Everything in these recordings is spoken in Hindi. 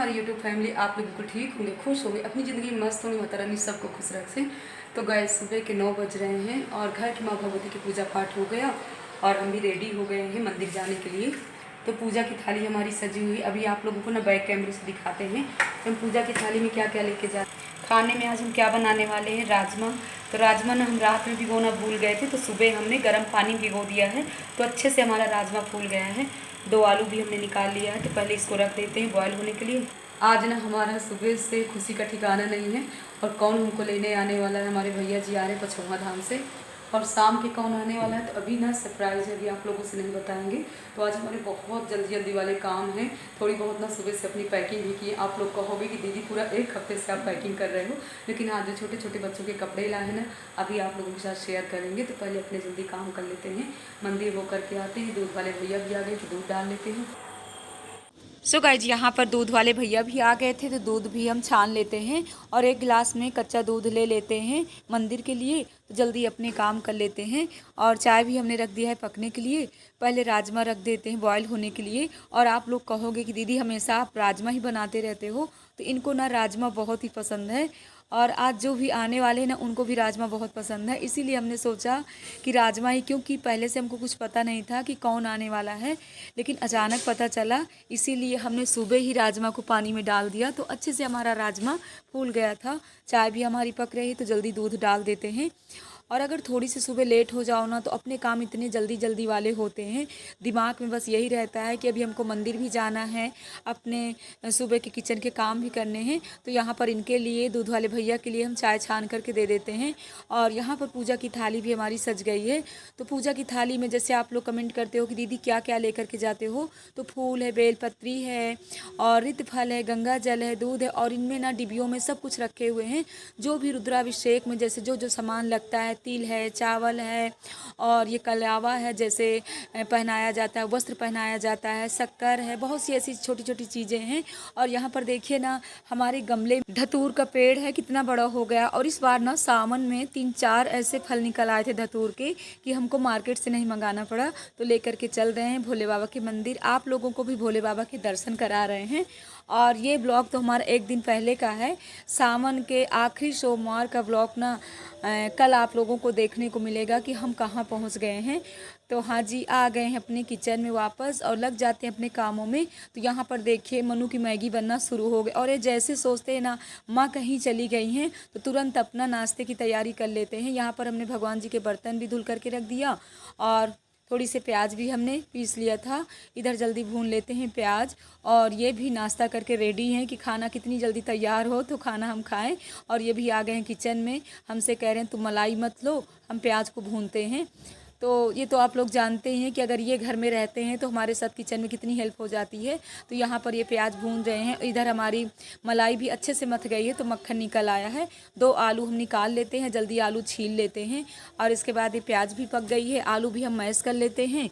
हमारी यूट्यूब फैमिली, आप लोग बिल्कुल ठीक होंगे, खुश होंगे, अपनी ज़िंदगी में मस्त होंगे, माता रानी सबको खुश रखें। तो गाइस सुबह के 9 बज रहे हैं और घर की माँ भगवती की पूजा पाठ हो गया और हम भी रेडी हो गए हैं मंदिर जाने के लिए। तो पूजा की थाली हमारी सजी हुई, अभी आप लोगों को ना बैक कैमरे से दिखाते हैं तो हम पूजा की थाली में क्या क्या लेके जा। खाने में आज हम क्या बनाने वाले हैं, राजमा। तो राजमा ना हम रात में भिगोना भूल गए थे, तो सुबह हमने गर्म पानी भिगो दिया है, तो अच्छे से हमारा राजमा फूल गया है। 2 आलू भी हमने निकाल लिया है, तो पहले इसको रख देते हैं बॉयल होने के लिए। आज ना हमारा सुबह से खुशी का ठिकाना नहीं है, और कौन हमको लेने आने वाला है, हमारे भैया जी आ रहे हैं पछौआ धाम से, और शाम के कौन आने वाला है तो अभी ना सरप्राइज़ है, अभी आप लोगों से नहीं बताएंगे। तो आज हमारे बहुत जल्दी जल्दी वाले काम हैं, थोड़ी बहुत ना सुबह से अपनी पैकिंग भी की। आप लोग कहोगे कि दीदी पूरा 1 हफ्ते से आप पैकिंग कर रहे हो, लेकिन आज जो छोटे छोटे बच्चों के कपड़े लाए हैं ना, अभी आप लोगों के साथ शेयर करेंगे। तो पहले अपने जल्दी काम कर लेते हैं, मंदिर वो करके आते हैं। दूध वाले भैया भी आ गए तो दूध डाल लेते हैं। सो गाइज यहाँ पर दूध वाले भैया भी आ गए थे, तो दूध भी हम छान लेते हैं और एक गिलास में कच्चा दूध ले लेते हैं मंदिर के लिए, तो जल्दी अपने काम कर लेते हैं। और चाय भी हमने रख दिया है पकने के लिए, पहले राजमा रख देते हैं बॉयल होने के लिए। और आप लोग कहोगे कि दीदी हमेशा आप राजमा ही बनाते रहते हो, तो इनको ना राजमा बहुत ही पसंद है, और आज जो भी आने वाले हैं ना उनको भी राजमा बहुत पसंद है, इसीलिए हमने सोचा कि राजमा ही, क्योंकि पहले से हमको कुछ पता नहीं था कि कौन आने वाला है, लेकिन अचानक पता चला, इसीलिए हमने सुबह ही राजमा को पानी में डाल दिया, तो अच्छे से हमारा राजमा फूल गया था। चाय भी हमारी पक रही, तो जल्दी दूध डाल देते हैं। और अगर थोड़ी सी सुबह लेट हो जाओ ना, तो अपने काम इतने जल्दी जल्दी वाले होते हैं, दिमाग में बस यही रहता है कि अभी हमको मंदिर भी जाना है, अपने सुबह के किचन के काम भी करने हैं। तो यहाँ पर इनके लिए, दूध वाले भैया के लिए हम चाय छान करके दे देते हैं। और यहाँ पर पूजा की थाली भी हमारी सज गई है। तो पूजा की थाली में जैसे आप लोग कमेंट करते हो कि दीदी क्या क्या लेकर के जाते हो, तो फूल है, बेलपत्री है, और रित फल है, गंगा जल है, दूध है, और इनमें ना डिब्बियों में सब कुछ रखे हुए हैं, जो भी रुद्राभिषेक में जैसे जो जो सामान लगता है, तिल है, चावल है, और ये कलावा है जैसे पहनाया जाता है, वस्त्र पहनाया जाता है, शक्कर है, बहुत सी ऐसी छोटी छोटी चीज़ें हैं। और यहाँ पर देखिए ना, हमारे गमले धतूर का पेड़ है, कितना बड़ा हो गया। और इस बार ना सावन में 3-4 ऐसे फल निकल आए थे धतूर के कि हमको मार्केट से नहीं मंगाना पड़ा, तो लेकर के चल रहे हैं भोले बाबा के मंदिर, आप लोगों को भी भोले बाबा के दर्शन करा रहे हैं। और ये ब्लॉग तो हमारा 1 दिन पहले का है, सावन के आखिरी सोमवार का ब्लॉग ना कल आप लोगों को देखने को मिलेगा कि हम कहाँ पहुँच गए हैं। तो हाँ जी, आ गए हैं अपने किचन में वापस और लग जाते हैं अपने कामों में। तो यहाँ पर देखिए मनु की मैगी बनना शुरू हो गई, और ये जैसे सोचते हैं ना माँ कहीं चली गई हैं, तो तुरंत अपना नाश्ते की तैयारी कर लेते हैं। यहाँ पर हमने भगवान जी के बर्तन भी धुल करके रख दिया, और थोड़ी से प्याज भी हमने पीस लिया था, इधर जल्दी भून लेते हैं प्याज। और ये भी नाश्ता करके रेडी हैं कि खाना कितनी जल्दी तैयार हो तो खाना हम खाएं। और ये भी आ गए हैं किचन में, हमसे कह रहे हैं तुम मलाई मत लो, हम प्याज को भूनते हैं। तो ये तो आप लोग जानते हैं कि अगर ये घर में रहते हैं तो हमारे साथ किचन में कितनी हेल्प हो जाती है। तो यहाँ पर ये प्याज भून रहे हैं, इधर हमारी मलाई भी अच्छे से मथ गई है, तो मक्खन निकल आया है। 2 आलू हम निकाल लेते हैं, जल्दी आलू छील लेते हैं। और इसके बाद ये प्याज भी पक गई है, आलू भी हम मैश कर लेते हैं।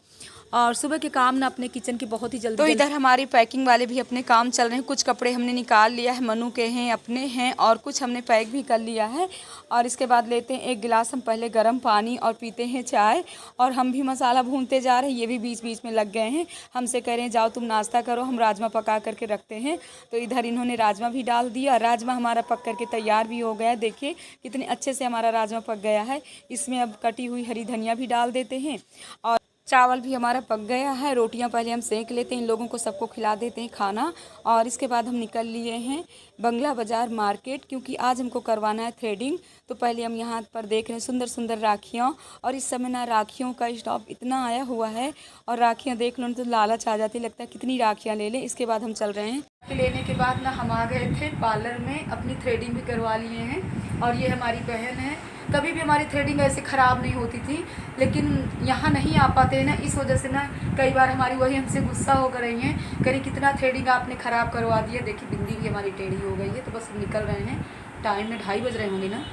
और सुबह के काम ना अपने किचन की बहुत ही जल्दी। तो इधर हमारी पैकिंग वाले भी अपने काम चल रहे हैं, कुछ कपड़े हमने निकाल लिया है, मनु के हैं, अपने हैं, और कुछ हमने पैक भी कर लिया है। और इसके बाद लेते हैं 1 गिलास हम पहले गर्म पानी और पीते हैं चाय। और हम भी मसाला भूनते जा रहे हैं, ये भी बीच बीच में लग गए हैं, हमसे कह रहे हैं जाओ तुम नाश्ता करो, हम राजमा पका करके रखते हैं। तो इधर इन्होंने राजमा भी डाल दिया, राजमा हमारा पक करके तैयार भी हो गया। देखिए कितने अच्छे से हमारा राजमा पक गया है। इसमें अब कटी हुई हरी धनिया भी डाल देते हैं, और चावल भी हमारा पक गया है। रोटियां पहले हम सेंक लेते हैं, इन लोगों को सबको खिला देते हैं खाना। और इसके बाद हम निकल लिए हैं बंगला बाज़ार मार्केट, क्योंकि आज हमको करवाना है थ्रेडिंग। तो पहले हम यहाँ पर देख रहे हैं सुंदर सुंदर राखियाँ, और इस समय ना राखियों का स्टॉक इतना आया हुआ है, और राखियाँ देख लो तो लालच आ जाती, लगता है कितनी राखियाँ ले लें। इसके बाद हम चल रहे हैं। लेने के बाद ना हम आ गए थे पार्लर में, अपनी थ्रेडिंग भी करवा लिए हैं। और ये हमारी बहन है, कभी भी हमारी थ्रेडिंग ऐसे ख़राब नहीं होती थी, लेकिन यहाँ नहीं आ पाते हैं ना, इस वजह से ना कई बार हमारी वही हमसे गुस्सा हो कर रही हैं, कहीं कितना थ्रेडिंग आपने ख़राब करवा दिया। देखिए बिंदी भी हमारी टेढ़ी हो गई है। तो बस निकल रहे हैं, टाइम में 2:30 बज रहे होंगे ना,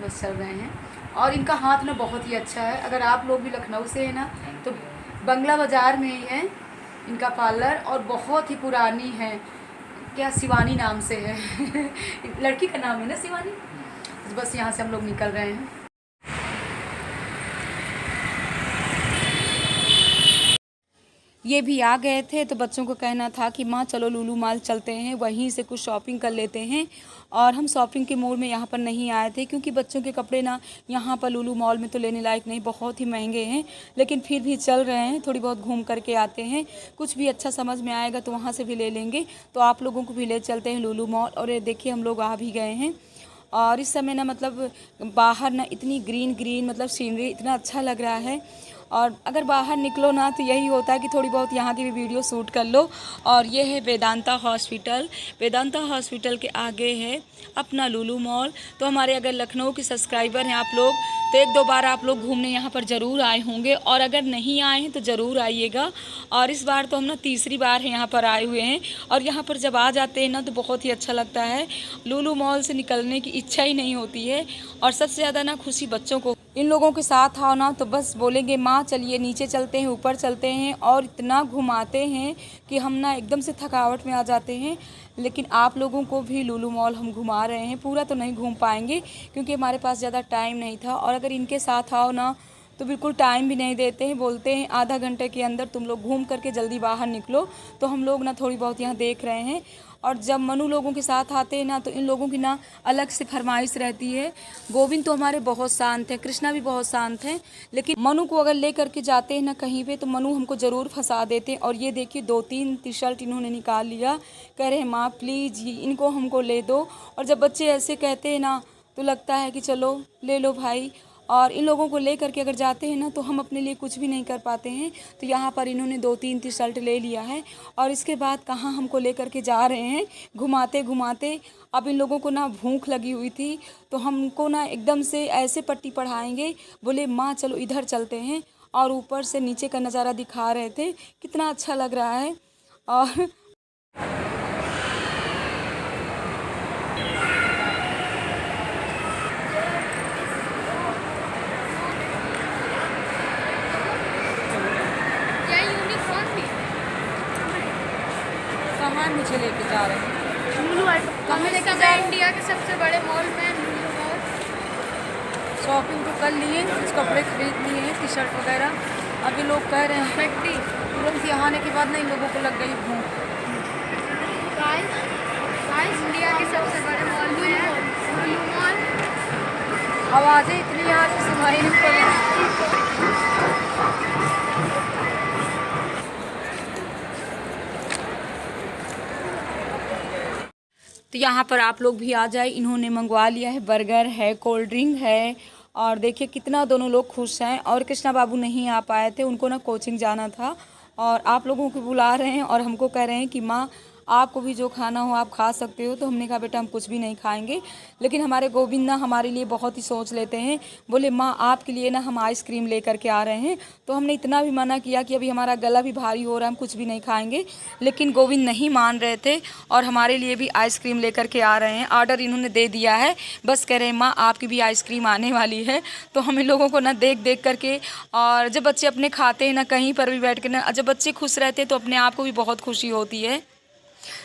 बस चल रहे हैं। और इनका हाथ ना बहुत ही अच्छा है, अगर आप लोग भी लखनऊ से हैं ना, तो बंगला बाज़ार में ही है इनका पार्लर, और बहुत ही पुरानी है, क्या शिवानी नाम से है लड़की का नाम है ना शिवानी। बस यहाँ से हम लोग निकल रहे हैं। ये भी आ गए थे, तो बच्चों को कहना था कि माँ चलो लुलु मॉल चलते हैं, वहीं से कुछ शॉपिंग कर लेते हैं। और हम शॉपिंग के मूड में यहाँ पर नहीं आए थे, क्योंकि बच्चों के कपड़े ना यहाँ पर लुलु मॉल में तो लेने लायक नहीं, बहुत ही महंगे हैं। लेकिन फिर भी चल रहे हैं, थोड़ी बहुत घूम करके आते हैं, कुछ भी अच्छा समझ में आएगा तो वहाँ से भी ले लेंगे। तो आप लोगों को भी ले चलते हैं लुलु मॉल। और ये देखिए हम लोग आ भी गए हैं। और इस समय ना मतलब बाहर ना इतनी ग्रीन ग्रीन मतलब सीनरी इतना अच्छा लग रहा है। और अगर बाहर निकलो ना तो यही होता है कि थोड़ी बहुत यहाँ की भी वीडियो शूट कर लो। और ये है वेदांता हॉस्पिटल। वेदांता हॉस्पिटल के आगे है अपना लुलु मॉल। तो हमारे अगर लखनऊ के सब्सक्राइबर हैं आप लोग, तो एक दो बार आप लोग घूमने यहाँ पर ज़रूर आए होंगे, और अगर नहीं आए हैं तो ज़रूर आइएगा। और इस बार तो हम ना तीसरी बार है यहाँ पर आए हुए हैं, और यहाँ पर जब आ जाते हैं ना तो बहुत ही अच्छा लगता है। लुलु मॉल से निकलने की इच्छा ही नहीं होती है। और सबसे ज़्यादा ना खुशी बच्चों को, इन लोगों के साथ आओ ना तो बस बोलेंगे माँ चलिए नीचे चलते हैं, ऊपर चलते हैं, और इतना घुमाते हैं कि हम ना एकदम से थकावट में आ जाते हैं। लेकिन आप लोगों को भी लुलु मॉल हम घुमा रहे हैं, पूरा तो नहीं घूम पाएंगे क्योंकि हमारे पास ज़्यादा टाइम नहीं था। और अगर इनके साथ आओ ना तो बिल्कुल टाइम भी नहीं देते हैं, बोलते हैं आधा घंटे के अंदर तुम लोग घूम करके जल्दी बाहर निकलो। तो हम लोग ना थोड़ी बहुत यहाँ देख रहे हैं। और जब मनु लोगों के साथ आते हैं ना तो इन लोगों की ना अलग से फरमाइश रहती है। गोविंद तो हमारे बहुत शांत है, कृष्णा भी बहुत शांत है, लेकिन मनु को अगर ले करके जाते हैं ना कहीं पे तो मनु हमको ज़रूर फंसा देते हैं। और ये देखिए 2-3 टी शर्ट इन्होंने निकाल लिया, कह रहे हैं माँ प्लीज़ इनको हमको ले दो। और जब बच्चे ऐसे कहते हैं ना तो लगता है कि चलो ले लो भाई। और इन लोगों को ले करके अगर जाते हैं ना तो हम अपने लिए कुछ भी नहीं कर पाते हैं। तो यहाँ पर इन्होंने 2-3 टी शर्ट ले लिया है, और इसके बाद कहाँ हमको ले करके जा रहे हैं घुमाते घुमाते। अब इन लोगों को ना भूख लगी हुई थी, तो हमको ना एकदम से ऐसे पट्टी पढ़ाएंगे, बोले माँ चलो इधर चलते हैं। और ऊपर से नीचे का नज़ारा दिखा रहे थे, कितना अच्छा लग रहा है। और कहाँ मुझे लेके जा रहे हैं लुलु कहाँ लेके जा रहे हैं? इंडिया के सबसे बड़े मॉल में लुलु मॉल। शॉपिंग तो कर लिए, कुछ कपड़े खरीद लिए हैं, टी शर्ट वगैरह। अभी लोग कह रहे हैं तुरंत यहाँ आने के बाद ना इन लोगों को लग गई भूख। इंडिया के सबसे बड़े मॉल में लुलु मॉल। आवाज़ें इतनी यार की सुनाई नहीं पड़ रही। तो यहाँ पर आप लोग भी आ जाए। इन्होंने मंगवा लिया है, बर्गर है, कोल्ड ड्रिंक है। और देखिए कितना दोनों लोग खुश हैं। और कृष्णा बाबू नहीं आ पाए थे, उनको ना कोचिंग जाना था। और आप लोगों को बुला रहे हैं और हमको कह रहे हैं कि माँ आपको भी जो खाना हो आप खा सकते हो। तो हमने कहा बेटा हम कुछ भी नहीं खाएंगे। लेकिन हमारे गोविंद ना हमारे लिए बहुत ही सोच लेते हैं, बोले माँ आपके लिए ना हम आइसक्रीम ले करके आ रहे हैं। तो हमने इतना भी मना किया कि अभी हमारा गला भी भारी हो रहा है, हम कुछ भी नहीं खाएंगे। लेकिन गोविंद नहीं मान रहे थे और हमारे लिए भी आइसक्रीम ले करके आ रहे हैं। ऑर्डर इन्होंने दे दिया है, बस कह रहे हैं माँ आपकी भी आइसक्रीम आने वाली है। तो हम इन लोगों को ना देख देख करके, और जब बच्चे अपने खाते हैं ना कहीं पर भी बैठ के ना, जब बच्चे खुश रहते हैं तो अपने आप को भी बहुत खुशी होती है।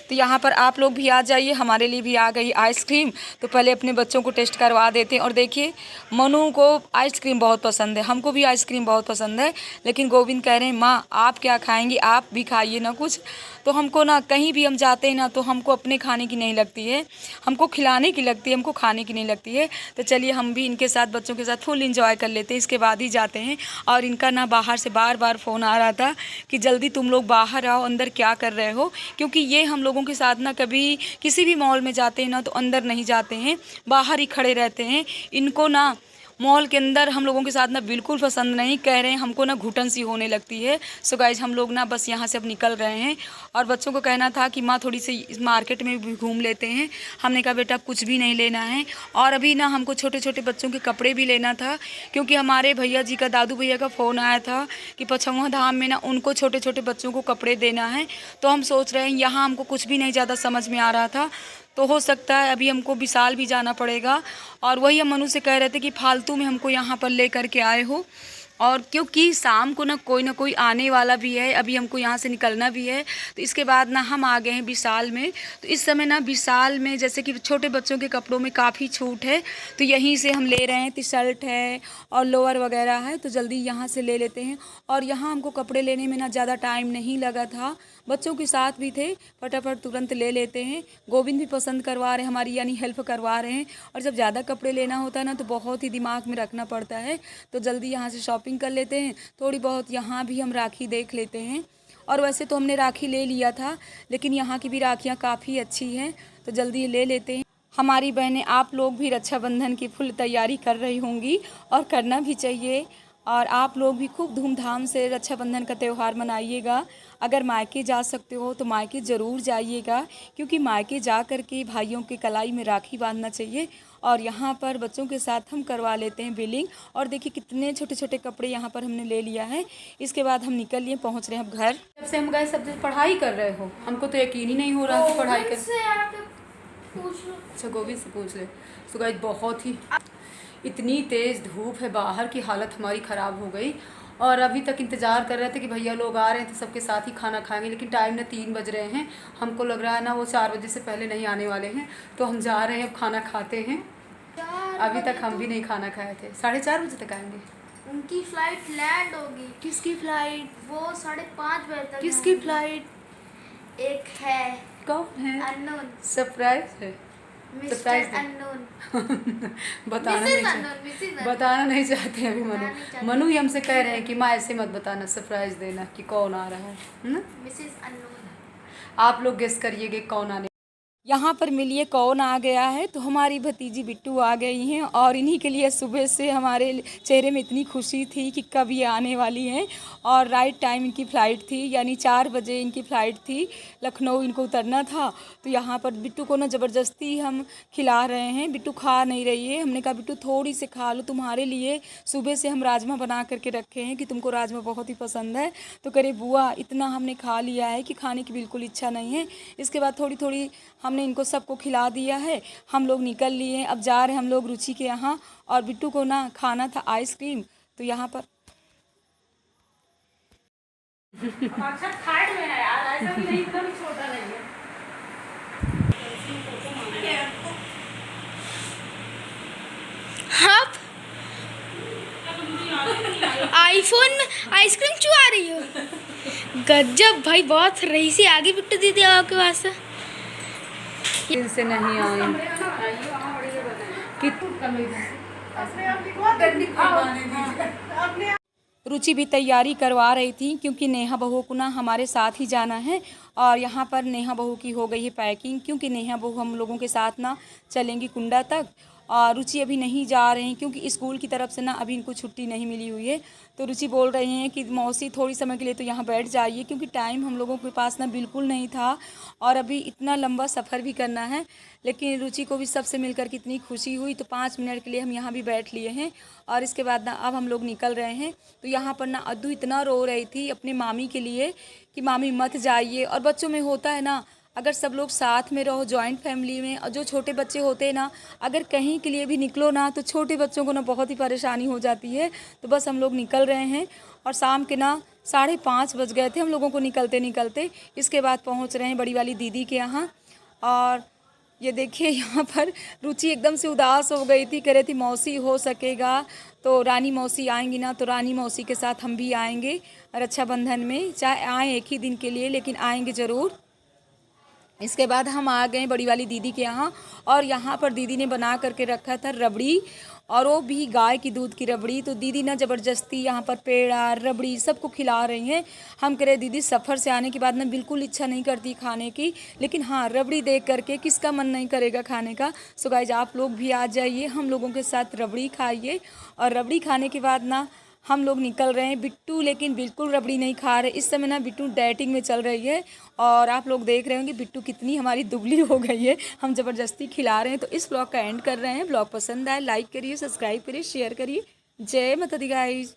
तो यहाँ पर आप लोग भी आ जाइए, हमारे लिए भी आ गई आइसक्रीम। तो पहले अपने बच्चों को टेस्ट करवा देते हैं। और देखिए मनु को आइसक्रीम बहुत पसंद है, हमको भी आइसक्रीम बहुत पसंद है। लेकिन गोविंद कह रहे हैं माँ आप क्या खाएंगी, आप भी खाइए ना कुछ। तो हमको ना कहीं भी हम जाते हैं ना तो हमको अपने खाने की नहीं लगती है, हमको खिलाने की लगती है, हमको खाने की नहीं लगती है। तो चलिए हम भी इनके साथ बच्चों के साथ फुल इंजॉय कर लेते हैं, इसके बाद ही जाते हैं। और इनका ना बाहर से बार बार फ़ोन आ रहा था कि जल्दी तुम लोग बाहर आओ, अंदर क्या कर रहे हो। क्योंकि ये हम लोगों के साथ ना कभी किसी भी मॉल में जाते हैं ना तो अंदर नहीं जाते हैं, बाहर ही खड़े रहते हैं। इनको ना मॉल के अंदर हम लोगों के साथ ना बिल्कुल पसंद नहीं, कह रहे हैं हमको ना घुटन सी होने लगती है। सो गाइज हम लोग ना बस यहाँ से अब निकल रहे हैं। और बच्चों को कहना था कि माँ थोड़ी सी इस मार्केट में भी घूम लेते हैं। हमने कहा बेटा कुछ भी नहीं लेना है। और अभी ना हमको छोटे छोटे बच्चों के कपड़े भी लेना था, क्योंकि हमारे भैया जी का, दादू भैया का फ़ोन आया था कि पछौआ धाम में ना उनको छोटे छोटे बच्चों को कपड़े देना है। तो हम सोच रहे हैं, यहाँ हमको कुछ भी नहीं ज़्यादा समझ में आ रहा था, तो हो सकता है अभी हमको विशाल भी जाना पड़ेगा। और वही हम मनु से कह रहे थे कि फालतू में हमको यहाँ पर ले करके आए हो, और क्योंकि शाम को ना कोई आने वाला भी है, अभी हमको यहाँ से निकलना भी है, तो इसके बाद ना हम आ गए हैं विशाल में। तो इस समय ना विशाल में जैसे कि छोटे बच्चों के कपड़ों में काफ़ी छूट है, तो यहीं से हम ले रहे हैं। टी शर्ट है और लोअर वगैरह है, तो जल्दी यहाँ से ले लेते हैं। और यहाँ हमको कपड़े लेने में ना ज़्यादा टाइम नहीं लगा था, बच्चों के साथ भी थे, फटाफट तुरंत ले लेते हैं। गोविंद भी पसंद करवा रहे हैं हमारी, यानी हेल्प करवा रहे हैं। और जब ज़्यादा कपड़े लेना होता है ना तो बहुत ही दिमाग में रखना पड़ता है, तो जल्दी यहाँ से शॉपिंग कर लेते हैं। थोड़ी बहुत यहाँ भी हम राखी देख लेते हैं। और वैसे तो हमने राखी ले लिया था, लेकिन यहाँ की भी राखियाँ काफ़ी अच्छी हैं, तो जल्दी ले लेते हैं। हमारी बहनें, आप लोग भी रक्षाबंधन की फुल तैयारी कर रही होंगी और करना भी चाहिए। और आप लोग भी खूब धूमधाम से रक्षाबंधन का त्यौहार मनाइएगा। अगर मायके जा सकते हो तो मायके ज़रूर जाइएगा, क्योंकि मायके जा कर के भाइयों के कलाई में राखी बांधना चाहिए। और यहाँ पर बच्चों के साथ हम करवा लेते हैं बिलिंग। और देखिए कितने छोटे छोटे कपड़े यहाँ पर हमने ले लिया है। इसके बाद हम निकल लिए, पहुँच रहे हैं अब घर। जब से हम गए सब पढ़ाई कर रहे हो, हमको तो यकीन ही नहीं हो रहा कि पढ़ाई कर। अच्छा गोविंद से पूछ ले। तो गाइस बहुत ही इतनी तेज़ धूप है बाहर की हालत हमारी ख़राब हो गई। और अभी तक इंतज़ार कर रहे थे कि भैया लोग आ रहे थे, सबके साथ ही खाना खाएंगे, लेकिन टाइम ना 3 बज रहे हैं। हमको लग रहा है ना वो 4 बजे से पहले नहीं आने वाले हैं, तो हम जा रहे हैं अब खाना खाते हैं। अभी तक हम भी नहीं खाना खाए थे, 4:30 बजे तक आएंगे। उनकी फ्लाइट लैंड होगी। किसकी फ्लाइट? वो 5:30 बजे तक। किसकी फ्लाइट? एक है। कौन है? अननोन। सरप्राइज है। Mister unknown. बताना नहीं चाहते अभी मनु ही हमसे कह रहे हैं कि माँ ऐसे मत बताना, सरप्राइज देना कि कौन आ रहा है। Mrs unknown. आप लोग गेस करिएगा कौन आने। यहाँ पर मिलिए कौन आ गया है, तो हमारी भतीजी बिट्टू आ गई हैं। और इन्हीं के लिए सुबह से हमारे चेहरे में इतनी खुशी थी कि कब ये आने वाली हैं। और राइट टाइम इनकी फ़्लाइट थी, यानी 4 बजे इनकी फ़्लाइट थी, लखनऊ इनको उतरना था। तो यहाँ पर बिट्टू को ना ज़बरदस्ती हम खिला रहे हैं। बिट्टू खा नहीं रही है, हमने कहा बिट्टू थोड़ी सी खा लो, तुम्हारे लिए सुबह से हम राजमा बना करके रखे हैं कि तुमको राजमा बहुत ही पसंद है। तो करे बुआ इतना हमने खा लिया है कि खाने की बिल्कुल इच्छा नहीं है। इसके बाद थोड़ी थोड़ी हमने इनको सबको खिला दिया है। हम लोग निकल लिए हैं, अब जा रहे हैं हम लोग रुचि के यहाँ। और बिट्टू को ना खाना था आइसक्रीम, तो यहाँ पर अच्छा थार्ड में है यार, ऐसा भी नहीं, इतना भी छोटा नहीं है। आप आईफोन में आइसक्रीम चुआ रही हो? गजब भाई, बहुत रही सी आगे बिट्टू दीदी आपके पास। इनसे नहीं आए रुचि भी तैयारी करवा रही थी, क्योंकि नेहा बहू को ना हमारे साथ ही जाना है। और यहाँ पर नेहा बहू की हो गई है पैकिंग, क्योंकि नेहा बहू हम लोगों के साथ ना चलेंगी कुंडा तक। और रुचि अभी नहीं जा रहे हैं, क्योंकि स्कूल की तरफ से ना अभी इनको छुट्टी नहीं मिली हुई है। तो रुचि बोल रही हैं कि मौसी थोड़ी समय के लिए तो यहाँ बैठ जाइए, क्योंकि टाइम हम लोगों के पास ना बिल्कुल नहीं था और अभी इतना लंबा सफ़र भी करना है। लेकिन रुचि को भी सबसे मिलकर कितनी खुशी हुई, तो 5 मिनट के लिए हम यहाँ भी बैठ लिए हैं। और इसके बाद ना अब हम लोग निकल रहे हैं। तो यहाँ पर ना अद्दू इतना रो रही थी अपने मामी के लिए कि मामी मत जाइए। और बच्चों में होता है ना, अगर सब लोग साथ में रहो जॉइंट फैमिली में, और जो छोटे बच्चे होते हैं ना, अगर कहीं के लिए भी निकलो ना तो छोटे बच्चों को ना बहुत ही परेशानी हो जाती है। तो बस हम लोग निकल रहे हैं। और शाम के ना 5:30 बज गए थे हम लोगों को निकलते निकलते। इसके बाद पहुंच रहे हैं बड़ी वाली दीदी के यहाँ। और ये देखिए यहाँ पर रुचि एकदम से उदास हो गई थी, कह रही थी मौसी हो सकेगा तो रानी मौसी आएंगी ना, तो रानी मौसी के साथ हम भी आएंगे रक्षाबंधन में, चाहे आएँ एक ही दिन के लिए, लेकिन आएंगे ज़रूर। इसके बाद हम आ गए बड़ी वाली दीदी के यहाँ। और यहाँ पर दीदी ने बना करके रखा था रबड़ी, और वो भी गाय की दूध की रबड़ी। तो दीदी ना ज़बरदस्ती यहाँ पर पेड़ा रबड़ी सबको खिला रही हैं। हम कह रहे दीदी सफ़र से आने के बाद ना बिल्कुल इच्छा नहीं करती खाने की, लेकिन हाँ रबड़ी देख करके किसका मन नहीं करेगा खाने का। सो गाइस आप लोग भी आ जाइए, हम लोगों के साथ रबड़ी खाइए। और रबड़ी खाने के बाद ना हम लोग निकल रहे हैं। बिट्टू लेकिन बिल्कुल रबड़ी नहीं खा रहे। इस समय ना बिट्टू डाइटिंग में चल रही है, और आप लोग देख रहे होंगे बिट्टू कितनी हमारी दुबली हो गई है, हम ज़बरदस्ती खिला रहे हैं। तो इस ब्लॉग का एंड कर रहे हैं। ब्लॉग पसंद आए लाइक करिए, सब्सक्राइब करिए, शेयर करिए। जय माता दी गाइस।